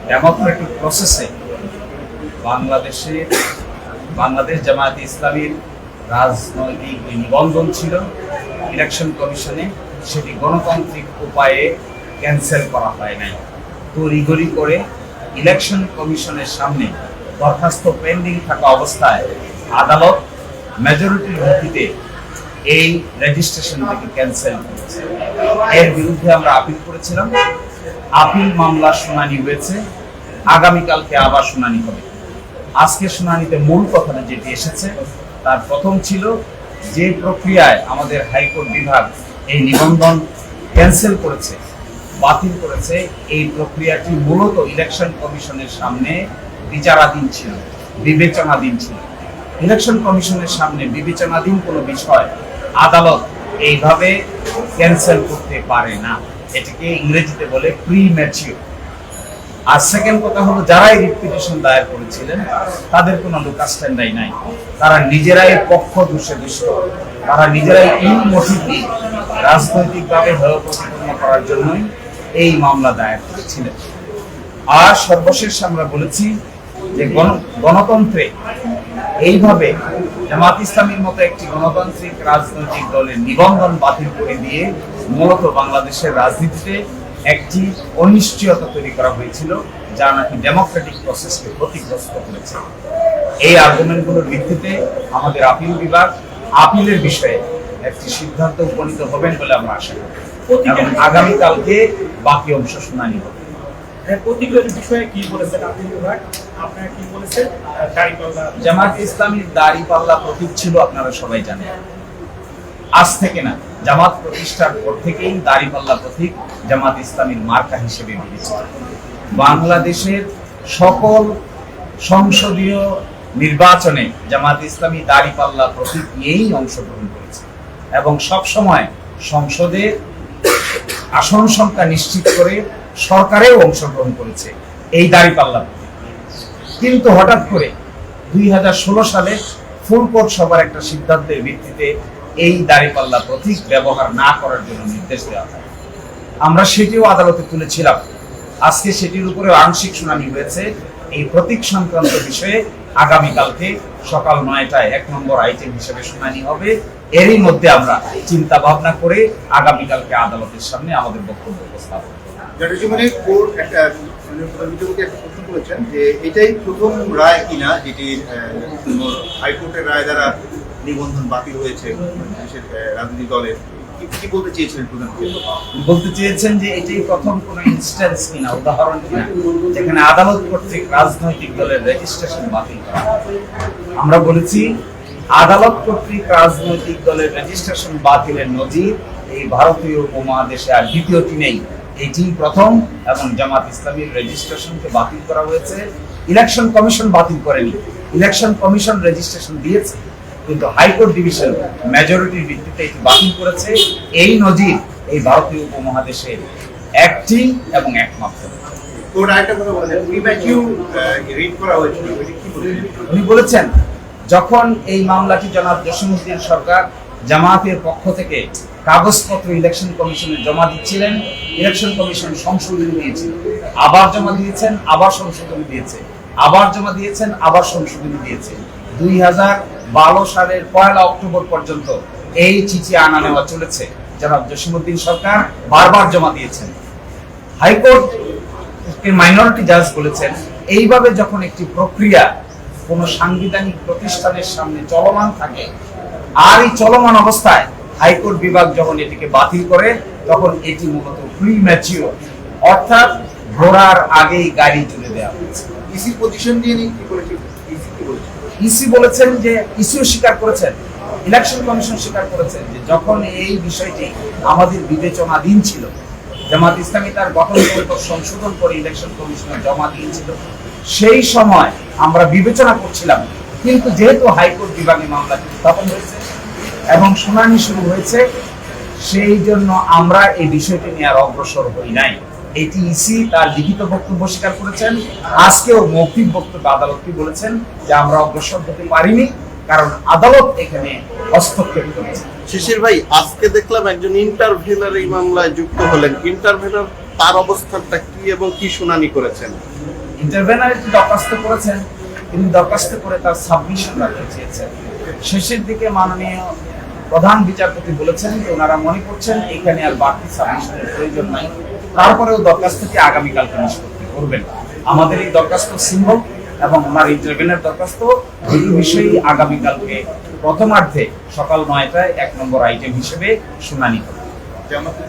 Democratic প্রসেসে বাংলাদেশ জামায়াতে ইসলামীর রাজনৈতিক নিবন্ধন ছিল ইলেকশন কমিশনে, সেটি গণতান্ত্রিক উপায়ে ক্যান্সেল করা হয় নাই। তড়িঘড়ি করে ইলেকশন কমিশনের সামনে দরখাস্ত পেন্ডিং থাকা অবস্থায় আদালত মেজরিটির ভিত্তিতে এই রেজিস্ট্রেশনটিকে ক্যান্সেল করেছে। এর বিরুদ্ধে আমরা আপিল করেছিলাম। আপিল মামলার শুনানি হয়েছে, আগামীকালকে আবার শুনানি হবে। আজকে শুনানিতে মূল কথাটা যেটি এসেছে তার প্রথম ছিল যে প্রক্রিয়ায় আমাদের হাইকোর্ট বিভাগ এই নিবন্ধন ক্যান্সেল করেছে, বাতিল করেছে, এই প্রক্রিয়াটি মূলত ইলেকশন কমিশনের সামনে বিচারাধীন ছিল, বিবেচনাধীন ছিল। ইলেকশন কমিশনের সামনে বিবেচনাধীন কোনো বিষয় আদালত এইভাবে ক্যান্সেল করতে পারে না। এটাকে ইংরেজিতে বলে প্রিম্যাচিউর। আর সেকেন্ড কথা হলো, যারা এই রিট পিটিশন দায়ের করেছিলেন তাদের কোনো লুকাস স্ট্যান্ডাই নাই। তারা নিজেরাই পক্ষ দোষে দুষ্ট, তারা নিজেরাই ইনমোটিভলি রাজনৈতিকভাবে হেয় প্রতিপন্ন করার জন্যই এই মামলা দায়ের করেছিলেন। আর সর্বশেষ আমরা বলেছি যে গণতন্ত্রে এইভাবে জামাত ইসলামীর মতো একটি গণতান্ত্রিক রাজনৈতিক দলের নিবন্ধন বাতিল করে দিয়ে মূলত বাংলাদেশের রাজনীতিতে একটি অনিশ্চয়তা তৈরি করা হয়েছিল, যা নাকি ডেমোক্রেটিক প্রসেসকে ক্ষতিগ্রস্ত করেছে। এই আর্গুমেন্টগুলোর ভিত্তিতে আমাদের আপিল বিভাগ আপিলের বিষয়ে একটি সিদ্ধান্ত উপনীত হবেন বলে আমরা আশা করি। আগামীকালকে বাকি অংশ শুনানি হবে। জামাত ইসলামীর দাড়িপাল্লা প্রতীক ছিল, আপনারা সবাই জানেন। আজ থেকে না, জামাত প্রতিষ্ঠার পর থেকেই দাড়িপাল্লা প্রতীক জামাত ইসলামীর মার্কা হিসেবে বিবেচিত। বাংলাদেশের সকল সংসদীয় নির্বাচনে জামাত ইসলামী দাড়িপাল্লা প্রতীক নিয়েই অংশগ্রহণ করেছে এবং সব সময় সংসদে আসন সংখ্যা নিশ্চিত করে সরকারেও অংশগ্রহণ করেছে এই দাড়িপাল্লা প্রতীক। কিন্তু হঠাৎ করে 2016 সালে ফুল কোর্ট সভার একটা সিদ্ধান্তের ভিত্তিতে এই দাড়িপাল্লা প্রতীক ব্যবহার না করার জন্য নির্দেশ দেওয়া হয়। আমরা সেটিও আদালতে তুলেছিলাম। আজকে সেটির উপরে আংশিক শুনানি হয়েছে। এই প্রতীক সংক্রান্ত বিষয়ে আগামীকালকে সকাল 9টায় 1 নম্বর আইটেম হিসেবে শুনানি হবে। এরই মধ্যে আমরা চিন্তা ভাবনা করে আগামীকালকে আদালতের সামনে আমাদের বক্তব্য উপস্থাপন করব। কোর্ট একটা প্রশ্ন করেছেন যে এটাই প্রথম রায় কিনা যেটি হাইকোর্টের রায় দ্বারা নিবন্ধন বাতিল হয়েছে দেশের রাজনৈতিক দলের। কি বলতে চেয়েছিলেন প্রধানমন্ত্রী? বলতে চেয়েছেন যে এটাই প্রথম কোন ইনস্ট্যান্স কিনা, উদাহরণ কিনা, যেখানে আদালত কর্তৃক রাজনৈতিক দলের রেজিস্ট্রেশন বাতিল করা। আমরা বলেছি আদালত কর্তৃক রাজনৈতিক দলের রেজিস্ট্রেশন বাতিলের নজির এই ভারতীয় উপমহাদেশে আর দ্বিতীয়টি নেই। এটি প্রথম এবং জামাত ইসলামীর রেজিস্ট্রেশনকে বাতিল করা হয়েছে। ইলেকশন কমিশন বাতিল করেনি, ইলেকশন কমিশন রেজিস্ট্রেশন দিয়েছে, কিন্তু হাইকোর্ট ডিভিশন মেজরিটির ভিত্তিতে এটি বাতিল করেছে। এই নজির এই ভারতীয় উপমহাদেশে একটি এবং একমাত্র। উনি বলেছেন যখন এই মামলাটি জনাব জসিমউদ্দিন সরকার জামায়াতের পক্ষ থেকে কাগজপত্র ইলেকশন কমিশনে জমা দিচ্ছিলেন, ইলেকশন কমিশন সংশোধনী দিয়েছিল, আবার জমা দিয়েছেন, আবার সংশোধনী দিয়েছে, আবার জমা দিয়েছেন, আবার সংশোধনী দিয়েছে। 2012 সালের 1 অক্টোবর পর্যন্ত এই চিঠি আনা নেওয়া চলেছে। জনাব জসিমউদ্দিন সরকার বারবার জমা দিয়েছেন। হাইকোর্ট মাইনরিটি জাজ বলেছেন এইভাবে যখন একটি প্রক্রিয়া কোন সাংবিধানিক প্রতিষ্ঠানের সামনে চলমান থাকে আর এই চলমান অবস্থায় হাইকোর্ট বিভাগ যখন এটিকে বাতিল করে তখন এটি মূলত প্রিম্যাচিউর, অর্থাৎ ঘোড়ার আগেই গাড়ি তুলে দেওয়া হয়েছে। ইসি পজিশন দিয়ে কি করেছে? ইসি বলেছেন যে, ইসিও স্বীকার করেছেন, ইলেকশন কমিশন স্বীকার করেছেন যে যখন এই বিষয়টি আমাদের বিবেচনাধীন ছিল, জামাত ইসলামী তার গঠনতন্ত্র সংশোধন করে ইলেকশন কমিশনে জমা দিয়েছিল, সেই সময় আমরা বিবেচনা করছিলাম। কিন্তু যেহেতু হাইকোর্ট বিভাগে মামলাটি উত্থাপন হয়েছে এবং শুনানি শুরু হয়েছে, সেই জন্য আমরা এই বিষয়টি নিয়ে আর অগ্রসর হই নাই। এটি ইসি তার লিখিত বক্তব্য স্বীকার করেছেন। আজকেও মৌখিক বক্তব্য আদালতকে বলেছেন যে আমরা অগ্রসর হতে পারিনি, কারণ আদালত এখানে হস্তক্ষেপ করেছে। শিশির ভাই, আজকে দেখলাম একজন ইন্টারভেনার এই মামলায় যুক্ত হলেন। ইন্টারভেনার তার অবস্থানটা কি এবং কি শুনানি করেছেন? ইন্টারভেনার একটি দরখাস্ত করেছেন, তিনি দরখাস্ত করে তার সাবমিশন রাখতে চেয়েছেন। শেষের দিকে মাননীয় প্রধান বিচারপতি বলেছেন যে ওনারা মনে করছেন এখানে আর বাড়তি সাবমিশনের প্রয়োজন নাই, তারপরেও দরখাস্তটি আগামীকালকে নিষ্পত্তি করবেন। আমাদের এই দরখাস্ত সিম্বল এবং ওনার ইন্টারভেনের দরখাস্ত এই বিষয়েই আগামীকালকে প্রথমার্ধে সকাল 9টায় 1 নম্বর আইটেম হিসেবে শুনানি হবে। জামাতে